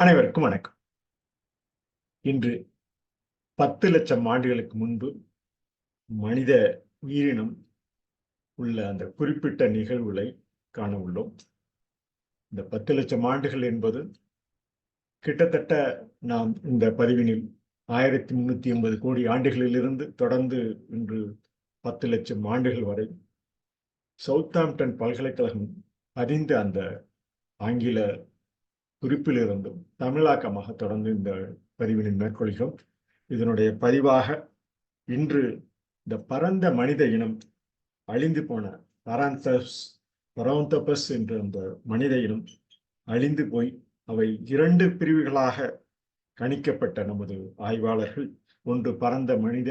அனைவருக்கும் வணக்கம். இன்று 10 லட்சம் ஆண்டுகளுக்கு முன்பு மனித உயிரினம் உள்ள அந்த குறிப்பிட்ட நிகழ்வுகளை காண உள்ளோம். இந்த 10 லட்சம் ஆண்டுகள் என்பது கிட்டத்தட்ட நாம் இந்த பதிவினில் 1380 கோடி ஆண்டுகளிலிருந்து தொடர்ந்து இன்று 10 லட்சம் ஆண்டுகள் வரை சவுத்தாம்ப்டன் பல்கலைக்கழகம் அறிந்த அந்த ஆங்கில குறிப்பிலிருந்தும் தமிழாக்கமாக தொடர்ந்து இந்த பதிவினை மேற்கொள்கிறோம். இதனுடைய பதிவாக இன்று இந்த பரந்த மனித இனம் அழிந்து போன பராந்தபஸ் என்ற அந்த மனித இனம் அழிந்து போய் அவை 2 பிரிவுகளாக கணிக்கப்பட்ட நமது ஆய்வாளர்கள், ஒன்று பரந்த மனித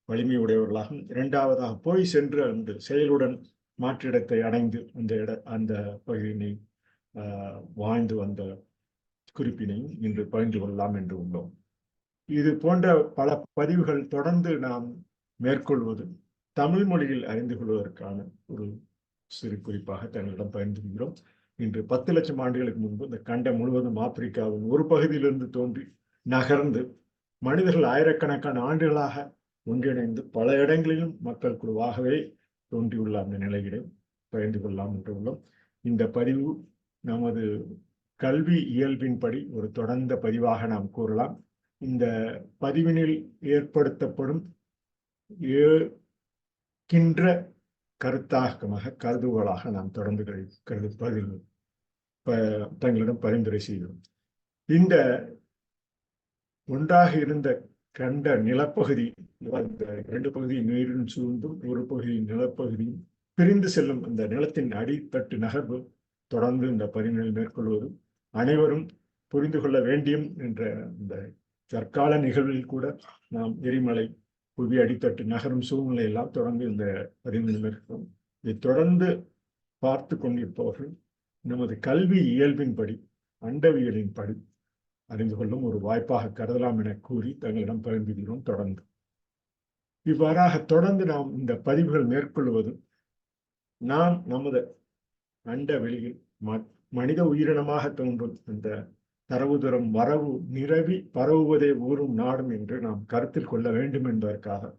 வலிமை உடையவர்களாகவும், இரண்டாவதாக போய் சென்று அந்த செயலுடன் மாற்றிடத்தை அடைந்து அந்த பகுதியினை வாழ்ந்து வந்த குறிப்பினையும் இன்று பகிர்ந்து கொள்ளலாம் என்று உள்ளோம். இது போன்ற பல பதிவுகள் தொடர்ந்து நாம் மேற்கொள்வது தமிழ் மொழியில் அறிந்து கொள்வதற்கான ஒரு சிறு குறிப்பாக தங்களிடம் பகிர்ந்து கொள்கிறோம். இன்று 10 லட்சம் ஆண்டுகளுக்கு முன்பு இந்த கண்டம் முழுவதும் ஆப்பிரிக்காவின் ஒரு பகுதியிலிருந்து தோன்றி நகர்ந்து மனிதர்கள் ஆயிரக்கணக்கான ஆண்டுகளாக ஒன்றிணைந்து பல இடங்களிலும் மக்கள் குழுவாகவே தோன்றியுள்ள அந்த நிலையிலே பகிர்ந்து கொள்ளலாம் என்று உள்ளோம். இந்த பதிவு நமது கல்வி இயல்பின்படி ஒரு தொடர்ந்த பதிவாக நாம் கூறலாம். இந்த பதிவினில் ஏற்படுத்தப்படும் ஏற்கின்ற கருதுகோளாக நாம் தொடர்ந்து தங்களிடம் பரிந்துரை செய்கிறோம். இந்த ஒன்றாக இருந்த கண்ட நிலப்பகுதி, இந்த 2 பகுதி நீரின் சூழ்ந்தும் ஒரு பகுதி நிலப்பகுதியும் பிரிந்து செல்லும் அந்த நிலத்தின் அடித்தட்டு நகர்வு தொடர்ந்து இந்த பதிவினில் மேற்கொள்வது அனைவரும் புரிந்து கொள்ள வேண்டியும் என்ற இந்த தற்கால நிகழ்வில் கூட நாம் எரிமலை, புவி அடித்தட்டு நகரும் சூழ்நிலை எல்லாம் தொடர்ந்து இந்த பதிவில் இருக்கிறோம். இதை தொடர்ந்து பார்த்து கொண்டிருப்பவர்கள் நமது கல்வி இயல்பின்படி அண்டவியலின்படி அறிந்து கொள்ளும் ஒரு வாய்ப்பாக கருதலாம் என கூறி தங்களிடம் பகிர்ந்துகிறோம். தொடர்ந்து இவ்வாறாக தொடர்ந்து நாம் இந்த பதிவுகள் மேற்கொள்வது நாம் நமது அண்ட வெளியில் மனித உயிரினமாக தோன்றும் அந்த தரவுதரம் வரவு நிரவி பரவுவதே ஊரும் நாடும் என்று நாம் கருத்தில் கொள்ள வேண்டும் என்பதற்காக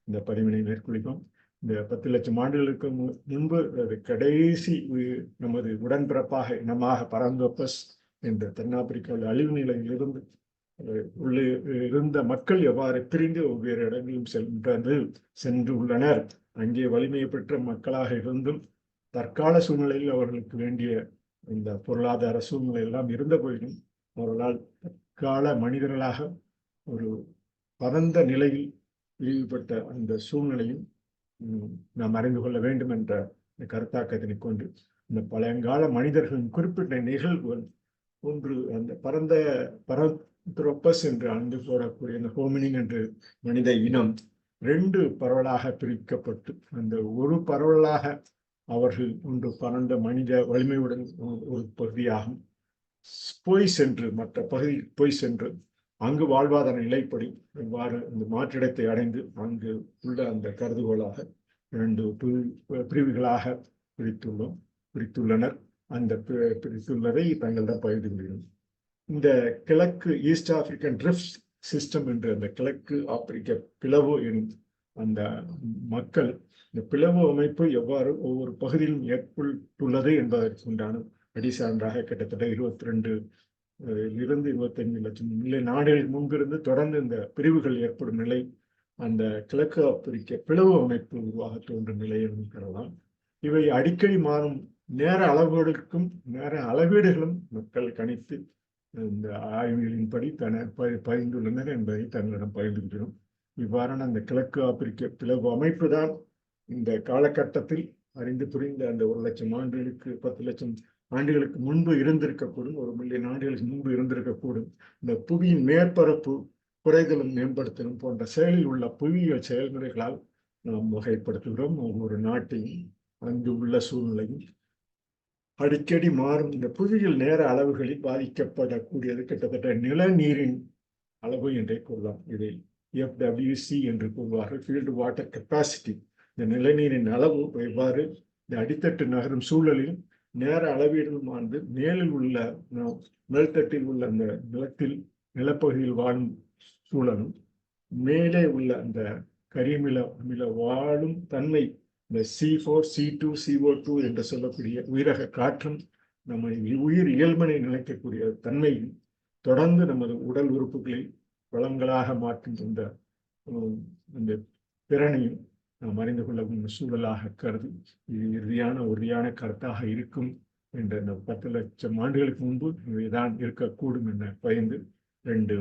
இந்த பதிவினை மேற்கொள்கிறோம். இந்த 10 லட்சம் ஆண்டுகளுக்கு முன்பு கடைசி நமது உடன்பிறப்பாக இனமாக பராந்தோபஸ் என்ற தென்னாப்பிரிக்காவில் அழிவு நிலையிலிருந்து உள்ளே இருந்த மக்கள் எவ்வாறு பிரிந்து ஒவ்வொரு இடங்களிலும் சென்று உள்ளனர். அங்கே வலிமையை பெற்ற மக்களாக இருந்தும் தற்கால சூழ்நிலையில் அவர்களுக்கு வேண்டிய இந்த பொருளாதார சூழ்நிலை எல்லாம் இருந்த போதிலும் அவர்களால் தற்கால மனிதர்களாக ஒரு பரந்த நிலையில் இழிவுபட்ட அந்த சூழ்நிலையும் நாம் அறிந்து கொள்ள வேண்டும் என்ற கருத்தாக்கத்தினை கொண்டு இந்த பழங்கால மனிதர்களின் குறிப்பிட்ட நிகழ்வுகள் ஒன்று அந்த பரந்தோபஸ் என்று அன்று போடக்கூடிய அந்த ஹோமினின் என்று மனித இனம் 2 பரவலாக பிரிக்கப்பட்டு அந்த ஒரு பரவலாக அவர்கள் ஒன்று பரந்த மனித வலிமையுடன் ஒரு பகுதியாகும் போய் சென்று மற்ற பகுதியில் போய் சென்று அங்கு வாழ்வாதார நிலைப்படி இவ்வாறு இந்த மாற்றிடத்தை அடைந்து அங்கு உள்ள அந்த கருதுகோளாக 2 பிரிவுகளாக பிரித்துள்ளனர். அந்த பிரித்துள்ளதை தங்களிடம் பகிர்ந்து கொள்கிறோம். இந்த கிழக்கு ஈஸ்ட் ஆப்பிரிக்கன் ட்ரிஃப்ட் சிஸ்டம் என்று அந்த கிழக்கு ஆப்பிரிக்க பிளவு எனும் அந்த மக்கள் இந்த பிளவு அமைப்பு எவ்வாறு ஒவ்வொரு பகுதியிலும் ஏற்பட்டுள்ளது என்பதற்கு உண்டான அடிசான்றாக கிட்டத்தட்ட 22 இருந்து 25 லட்சம் மில்லியன் ஆண்டுகளுக்கு முன்பிருந்து தொடர்ந்து இந்த பிரிவுகள் ஏற்படும் நிலை அந்த கிழக்கு ஆப்பிரிக்க பிளவு அமைப்பு உருவாக தோன்றும் நிலை என்று பெறலாம். இவை அடிக்கடி மாறும் நேர அளவீடுகளும் மக்கள் கணித்து இந்த ஆய்வுகளின்படி பகிர்ந்துள்ளனர் என்பதை தங்களிடம் பகிர்ந்துகிறோம். இவ்வாறான அந்த கிழக்கு ஆப்பிரிக்க பிளவு அமைப்பு தான் இந்த காலகட்டத்தில் அறிந்து புரிந்த அந்த 1 லட்சம் ஆண்டுகளுக்கு 10 லட்சம் ஆண்டுகளுக்கு முன்பு இருந்திருக்கக்கூடும், 1 மில்லியன் ஆண்டுகளுக்கு முன்பு இருந்திருக்கக்கூடும். இந்த புவியின் மேற்பரப்பு குறைதலும் மேம்படுத்தலும் போன்ற செயலில் உள்ள புவியியல் செயல்முறைகளால் நாம் வகைப்படுத்துகிறோம். ஒவ்வொரு நாட்டையும் அங்கு உள்ள சூழ்நிலையும் அடிக்கடி மாறும் இந்த புவியியல் நேர அளவுகளில் பாதிக்கப்படக்கூடியது கிட்டத்தட்ட நிலநீரின் அளவு என்றே கூறலாம். இதை FWC என்று கூறுவார்கள், ஃபீல்டு வாட்டர் கெப்பாசிட்டி. இந்த நிலநீரின் அளவு எவ்வாறு இந்த அடித்தட்டு நகரும் சூழலில் நேர அளவீடுமானது மேலில் உள்ள மேல்தட்டில் உள்ள அந்த நிலப்பகுதியில் வாழும் சூழலும் மேலே உள்ள அந்த கரிமில வாழும் தன்மை, இந்த C4, C2, CO2 என்று சொல்லக்கூடிய உயிரக காற்றும் நம்ம உயிர் இயல்பனை நிலைக்கக்கூடிய தன்மையும் தொடர்ந்து நமது உடல் உறுப்புகளை வளங்களாக மாற்றும் அந்த திறனையும் நாம் அறிந்து கொள்ளவும் சூழலாக கருதி இது உறுதியான கருத்தாக இருக்கும் என்ற இந்த 10 லட்சம் ஆண்டுகளுக்கு முன்பு இவைதான் இருக்கக்கூடும் என பயந்து 2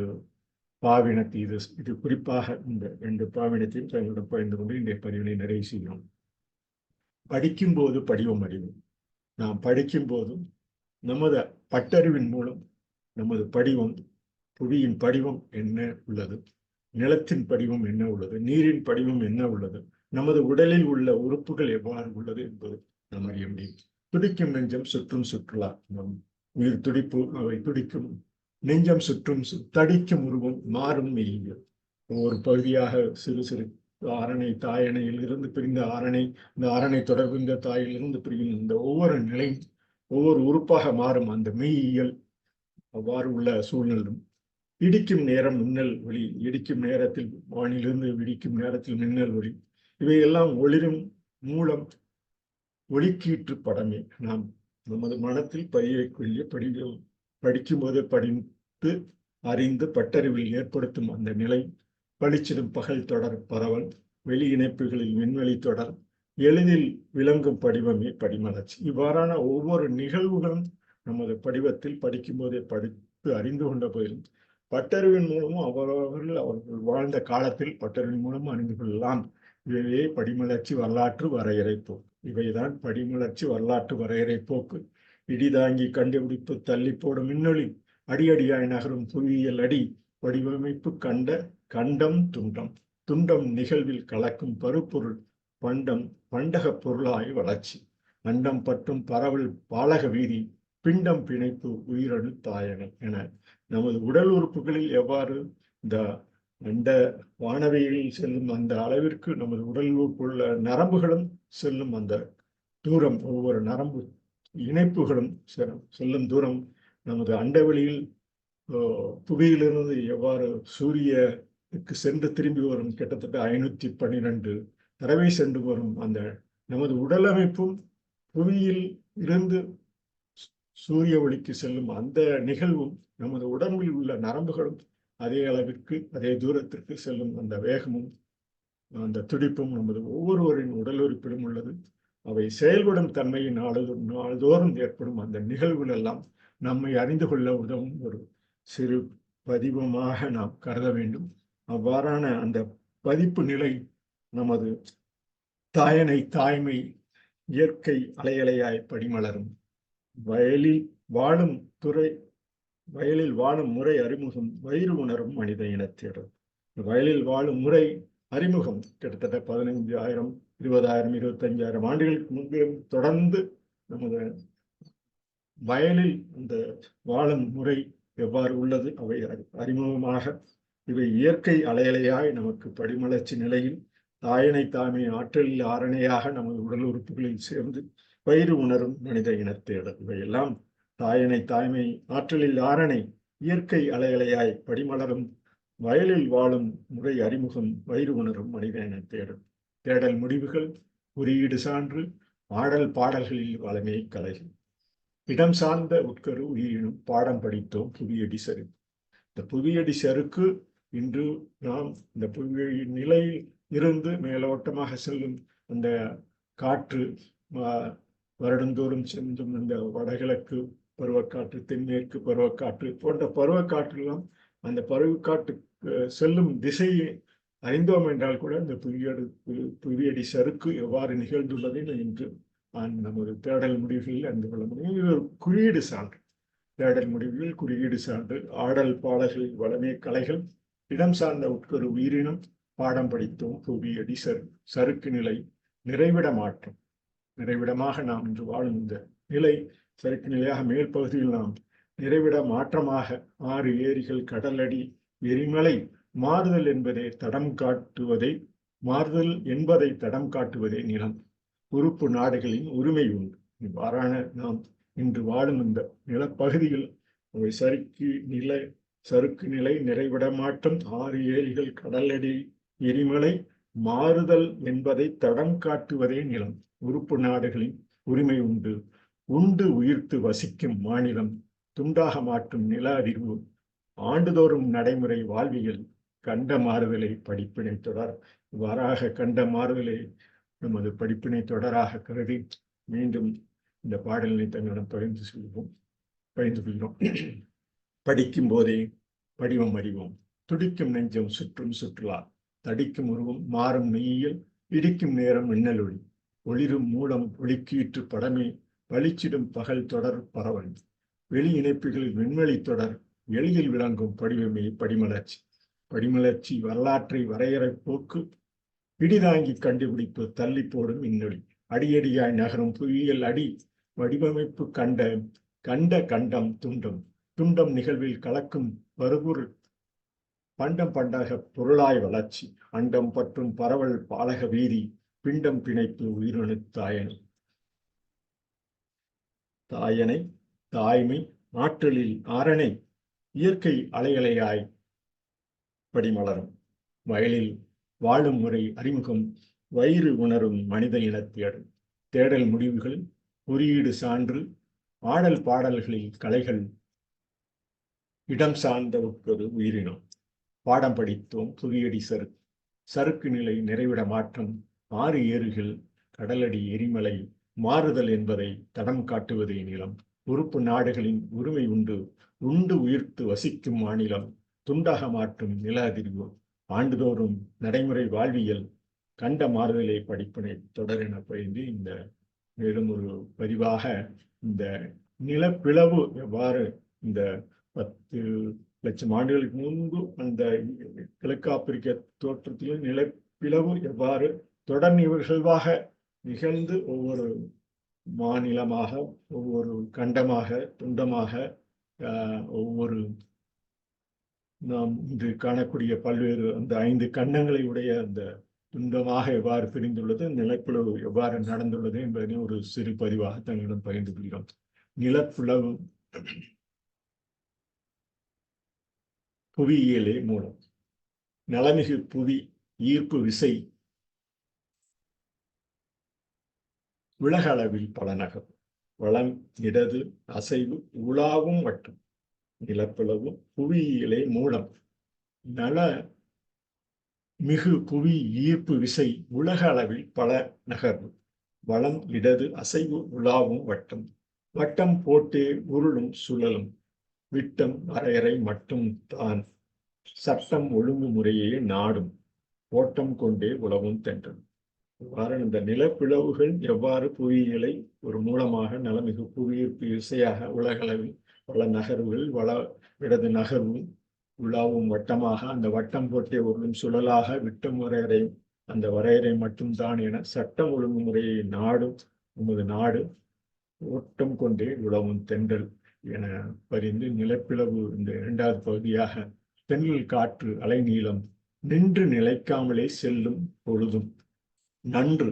பாவினத்தை இது குறிப்பாக இந்த 2 பாவினத்தையும் தங்களிடம் பயந்து கொண்டு இந்த பதிவினை நிறைவு செய்கிறோம். படிக்கும் போது படிவம் அறிவோம். நாம் படிக்கும் போதும் நமது பட்டறிவின் மூலம் நமது படிவம், புவியின் படிவம் என்ன உள்ளது, நிலத்தின் படிவம் என்ன உள்ளது, நீரின் படிவம் என்ன உள்ளது, நமது உடலில் உள்ள உறுப்புகள் எவ்வாறு உள்ளது என்பது நாம் அறிய முடியும். துடிக்கும் நெஞ்சம் சுற்றும் சுற்றுலா, நம் உயிர் துடிப்பு, அவை துடிக்கும் நெஞ்சம் சுற்றும் தடிக்கும் உருவம் மாறும் மெய்யியல். ஒவ்வொரு பகுதியாக சிறு சிறு ஆரணை, தாயணையில் இருந்து பிரிந்த ஆரணை, இந்த ஆரணை தொடர்பு இந்த தாயிலிருந்து பிரியும் இந்த ஒவ்வொரு நிலையும் ஒவ்வொரு உறுப்பாக மாறும் அந்த மெய்யியல் அவ்வாறு உள்ள சூழ்நிலும். இடிக்கும் நேரம் மின்னல் ஒளி, இடிக்கும் நேரத்தில் வானிலிருந்து விடிக்கும் நேரத்தில் மின்னல் ஒளி, இவையெல்லாம் ஒளிரும் மூலம் ஒளிக்கீற்று படமே. நாம் நமது மனத்தில் பதியக்கூடிய படிக்கும் போது படித்து அறிந்து பட்டறிவில் ஏற்படுத்தும் அந்த நிலை, பளிச்சிடும் பகல் தொடர் பரவல், வெளி இணைப்புகளில் விண்வெளி தொடர், எளிதில் விளங்கும் படிவமே படிமலர்ச்சி. இவ்வாறான ஒவ்வொரு நிகழ்வுகளும் நமது படிவத்தில் படிக்கும் போதே படித்து அறிந்து கொண்ட போதிலும் பட்டறிவின் மூலமும் அவர்கள் வாழ்ந்த காலத்தில் பட்டறிவின் மூலமும் அறிந்து கொள்ளலாம். இவையே படிமலர்ச்சி வரலாற்று வரையறை போக்கு. இவைதான் படிமலர்ச்சி வரலாற்று வரையறை போக்கு. இடிதாங்கி கண்டுபிடிப்பு தள்ளி போடும் மின்னொளி, அடியடியாய் நகரும் புவியியல் அடி, வடிவமைப்பு கண்டம் துண்டம் நிகழ்வில் கலக்கும் பருப்பொருள் பண்டக பொருளாய் வளர்ச்சி, அண்டம் பட்டும் பரவல் பாலக வீதி, பிண்டம் பிணைப்பு உயிரணு தாயனை என நமது உடல் உறுப்புகளில் எவ்வாறு இந்த அந்த வானவியில் செல்லும் அந்த அளவிற்கு நமது உடல் உறுப்புள்ள நரம்புகளும் செல்லும் அந்த தூரம், ஒவ்வொரு நரம்பு இணைப்புகளும் செல்லும் தூரம், நமது அண்டவெளியில் புவியிலிருந்து எவ்வாறு சூரியனுக்கு சென்று திரும்பி வரும் கிட்டத்தட்ட 512 தடவை சென்று வரும் அந்த நமது உடலமைப்பும் புவியில் இருந்து சூரிய ஒளிக்கு செல்லும் அந்த நிகழ்வும், நமது உடம்பில் உள்ள நரம்புகளும் அதே அளவிற்கு அதே தூரத்திற்கு செல்லும் அந்த வேகமும் அந்த துடிப்பும் நமது ஒவ்வொருவரின் உடல் உறுப்பிலும் உள்ளது. அவை செயல்படும் தன்மையின் நாள்தோறும் ஏற்படும் அந்த நிகழ்வுகள் எல்லாம் நம்மை அறிந்து கொள்ள உதவும் ஒரு சிறு பதிவமாக நாம் கருத வேண்டும். அவ்வாறான அந்த பதிப்பு நிலை நமது தாய்மை இயற்கை அலையலையாய் படிமலரும். வயலில் வாழும் முறை அறிமுகம் வயிறு உணரும் மனித இனத்தினர். வயலில் வாழும் முறை அறிமுகம் கிட்டத்தட்ட 15,000, 20,000, 25,000 ஆண்டுகளுக்கு முன்பே தொடர்ந்து நமது வயலில் அந்த வாழும் முறை எவ்வாறு உள்ளது, அவை அறிமுகமாக இவை இயற்கை அலையலையாய் நமக்கு படிமலர்ச்சி நிலையில் தாய்மை ஆற்றலில் ஆரணையாக நமது உடல் உறுப்புகளில் சேர்ந்து வயிறு உணரும் மனித இனத்தேடல். இவையெல்லாம் தாய்மை ஆற்றலில் ஆரணை இயற்கை அலையலையாய் படிமலரும் வயலில் வாழும் முறை அறிமுகம் வயிறு உணரும் மனித இனத்தேடல். தேடல் முடிவுகள் குறியீடு சான்று ஆடல் பாடல்களில் வளமே கலைகள். இடம் சார்ந்த உட்கரு உயிரினும் பாடம் படித்தோம் புவியடி சருக்கு. இந்த புவியடி சருக்கு இன்று நாம் இந்த புவி நிலையில் இருந்து மேலோட்டமாக செல்லும் அந்த காற்று, வருடந்தோறும் சென்றும் இந்த வடகிழக்கு பருவக்காற்று, தென்மேற்கு பருவக்காற்று போன்ற பருவக்காற்றுலாம் அந்த பருவக்காற்று செல்லும் திசையை அறிந்தோம் என்றால் கூட இந்த புவியடி சறுக்கு எவ்வாறு நிகழ்ந்துள்ளது என்று நமது தேடல் முடிவுகளில் அறிந்து கொள்ள முடியும். இது ஒரு குறியீடு சான்று. தேடல் முடிவுகளில் குறியீடு சான்று ஆடல் பாடல்களில் வளமே கலைகள். இடம் சார்ந்த உட்கரு உயிரினம் பாடம் படித்தோம் புவியடி சறுக்கு நிலை நிறைவிட மாற்றம். நிறைவிடமாக நாம் இன்று வாழும் இந்த நிலை சறுக்கு நிலையாக மேல் பகுதியில் நாம் நிறைவிட மாற்றமாக 6 ஏரிகள், கடலடி, எரிமலை மாறுதல் என்பதை தடம் காட்டுவதே நிலம். உறுப்பு நாடுகளின் உரிமை உண்டு. இவ்வாறான நாம் இன்று வாழும் இந்த நிலப்பகுதிகள் அவை சறுக்கு நிலை, நிறைவிடமாற்றம், ஆறு ஏரிகள், கடலடி, எரிமலை, மாறுதல் என்பதை தடம் காட்டுவதே நிலம். உறுப்பு நாடுகளின் உரிமை உண்டு. உண்டு உயிர்த்து வசிக்கும் மாநிலம். துண்டாக மாற்றும் நில அறிவு. ஆண்டுதோறும் நடைமுறை வாழ்வியல். கண்ட மாறுதலை படிப்பினை தொடர். இவ்வாறாக கண்ட மாறுதலை நமது படிப்பினை தொடராக கருதி மீண்டும் இந்த பாடலினை தன்னிடம் பகிர்ந்து கொள்கிறோம். படிக்கும் போதே வடிவம் அறிவோம். துடிக்கும் நெஞ்சம் சுற்றும் சுற்றுலா. தடிக்கும் உருவம் மாறும் மெய்யியல். இடிக்கும் நேரம் மின்னல் ஒளி. ஒளிரும் மூலம் ஒளிக்கீற்று படமே. வலிச்சிடும் பகல் தொடர் பரவல். வெளி இணைப்புகளில் விண்வெளி தொடர். எளிதில் விளங்கும் படிவமே படிமலர்ச்சி. படிமலர்ச்சி வரலாற்றை வரையறை போக்கு. பிடிதாங்கி கண்டுபிடிப்பு தள்ளி போடும் இன்னொளி. அடியடியாய் நகரும் புவியியல் அடி. வடிவமைப்பு கண்டம் துண்டம். துண்டம் நிகழ்வில் கலக்கும் வருபொருள். பண்டம் பண்டாக பொருளாய் வளர்ச்சி. அண்டம் பற்றும் பரவல் பாலக வீதி. பிண்டம் பிணைப்பு உயிரணு தாயனை தாய்மை ஆற்றலில் ஆரணை. இயற்கை அலையலையாய் படிமலரும். வயலில் வாழும் முறை அறிமுகம். வயிறு உணரும் மனித இனத்தேடல். தேடல் முடிவுகள். குறியீடு சான்று. ஆடல் பாடல்களில் கலைகள். இடம் சார்ந்த உட்பது உயிரினம். பாடம் படித்தோம் புதியடி சறுக்கு நிலை, நிறைவிட மாற்றம், ஆறு ஏறுகள், கடலடி, எரிமலை, மாறுதல் என்பதை தடம் காட்டுவதே நிலம். உறுப்பு நாடுகளின் உரிமை உண்டு. உண்டு உயிர்த்து வசிக்கும் மாநிலம். துண்டாக மாற்றும் நில அதிர்வு. ஆண்டுதோறும் நடைமுறை வாழ்வியல். கண்ட மாறுதலை படிப்பினை தொடர் என பயின்று இந்த மேலும் ஒரு பதிவாக இந்த நிலப்பிளவு எவ்வாறு இந்த 10 லட்சம் ஆண்டுகளுக்கு முன்பு அந்த கிழக்காப்பிரிக்க தோற்றத்திலும் நிலப்பிளவு எவ்வாறு தொடர் நிகழ்வாக நிகழ்ந்து ஒவ்வொரு மாநிலமாக, ஒவ்வொரு கண்டமாக, துண்டமாக, ஒவ்வொரு நாம் இன்று காணக்கூடிய பல்வேறு அந்த 5 கண்டங்களை உடைய அந்த துண்டமாக எவ்வாறு பிரிந்துள்ளது, நிலப்பிளவு எவ்வாறு நடந்துள்ளது என்பதை ஒரு சிறு பதிவாக தங்களிடம் பகிர்ந்து கொள்கிறோம். நிலப்பிளவு புவியியலே மூலம். நலமிகு புவி ஈர்ப்பு விசை உலக அளவில் பல நகர். வளம், இடது, அசைவு, உலாவும் வட்டம். நிலப்பிளவு புவியியலே மூலம். நல மிகு புவி ஈர்ப்பு விசை உலக அளவில் பல நகர்வு. வளம், இடது, அசைவு, உலாவும் வட்டம். வட்டம் போட்டே உருளும் சுழலும். விட்டம் வரையறை மட்டும் தான். சட்டம் ஒழுங்குமுறையே நாடும். ஓட்டம் கொண்டே உலவும் தென்றல். இவ்வாறு இந்த நிலப்பிளவுகள் எவ்வாறு புவியியலை ஒரு மூலமாக நலமிகு புவியீர்ப்பு விசையாக உலகளவில் பல நகர்வுகள், இடது நகர்வும் உலாவும் வட்டமாக, அந்த வட்டம் போட்டே உருளும் சுழலாக, விட்டம் வரையறை அந்த வரையறை மட்டும்தான் என சட்டம் ஒழுங்குமுறையை நாடும் நமது நாடு. ஓட்டம் கொண்டே உலவும் தென்றல் என பரிந்து நிலப்பிளவு இந்த 2வது பகுதியாக தென்றல் காற்று அலைநீளம். நின்று நிலைக்காமலே செல்லும் பொழுதும். நன்று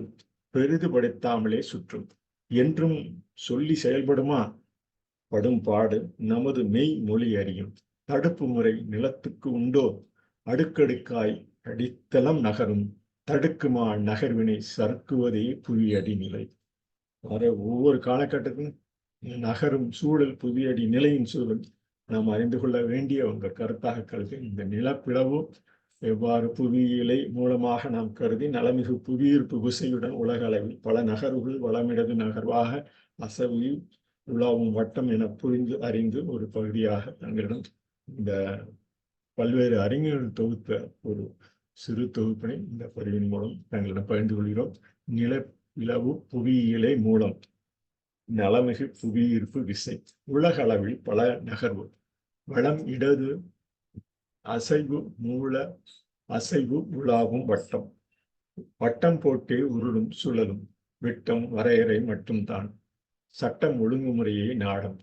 பெரிதுபடுத்தாமலே சுற்றும். என்றும் சொல்லி செயல்படுமா? படும் பாடு நமது மெய் மொழி அறியும். தடுப்பு முறை நிலத்துக்கு உண்டோ? அடுக்கடுக்காய் அடித்தளம் நகரும். தடுக்குமா நகர்வினை சறுக்குவதே புவியடி நிலை. ஒவ்வொரு காலகட்டத்திலும் நகரும் சூழல், புவியடி நிலையின் சூழல் நாம் அறிந்து கொள்ள வேண்டிய உங்கள் கருத்தாக கருதி இந்த நிலப்பிளவு எவ்வாறு புவியியலை மூலமாக நாம் கருதி நலமிகு புவியீர்ப்பு விசையுடன் உலக அளவில் பல நகர்வுகள் வளமிடது நகர்வாக அசைவு உலாவும் வட்டம் என புரிந்து அறிந்து ஒரு பகுதியாக தங்களிடம் இந்த பல்வேறு அறிஞர்கள் தொகுத்த ஒரு சிறு தொகுப்பினை இந்த பதிவின் மூலம் தங்களிடம் பகிர்ந்து கொள்கிறோம். நிலப்பிளவு புவியியலை மூலம். நலமிகு புவியீர்ப்பு விசை உலக அளவில் பல நகர்வு. வளம், இடது, அசைவு உலாவும் வட்டம். வட்டம் போட்டே உருளும் சுழலும். விட்டம் வரையறை மட்டும்தான். சட்டம் ஒழுங்குமுறையை நாடும்.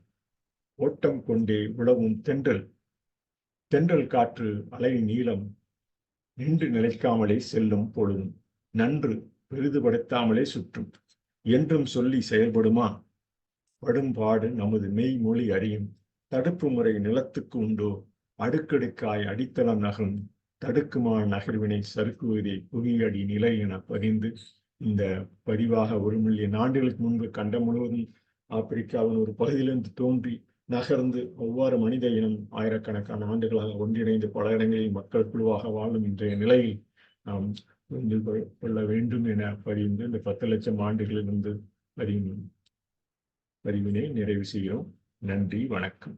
ஓட்டம் கொண்டே உலவும் தென்றல். தென்றல் காற்று அலை நீளம். நின்று நிலைக்காமலே செல்லும் பொழுதும். நன்று பெரிதுபடுத்தாமலே சுற்றும். என்றும் சொல்லி செயல்படுமா? படும்பாடு நமது மெய்மொழி அறியும். தடுப்பு முறை நிலத்துக்கு உண்டோ, அடுக்கடுக்காய் அடித்தளம் நகரும். தடுக்குமா நகர்வினை சறுக்குவதே புவியடி நிலை என பதிந்து, இந்த பதிவாக 1 மில்லியன் ஆண்டுகளுக்கு முன்பு கண்டம் முழுவதும் ஆப்பிரிக்காவின் ஒரு பகுதியிலிருந்து தோன்றி நகர்ந்து ஒவ்வொரு மனித இனம் ஆயிரக்கணக்கான ஆண்டுகளாக ஒன்றிணைந்து பல இடங்களில் மக்கள் குழுவாக வாழும் இன்றைய நிலையில் நாம் புரிந்து கொள்ள வேண்டும் என பதிந்து இந்த 10 லட்சம் ஆண்டுகளிலிருந்து பதிவினை நிறைவு செய்கிறோம். நன்றி, வணக்கம்.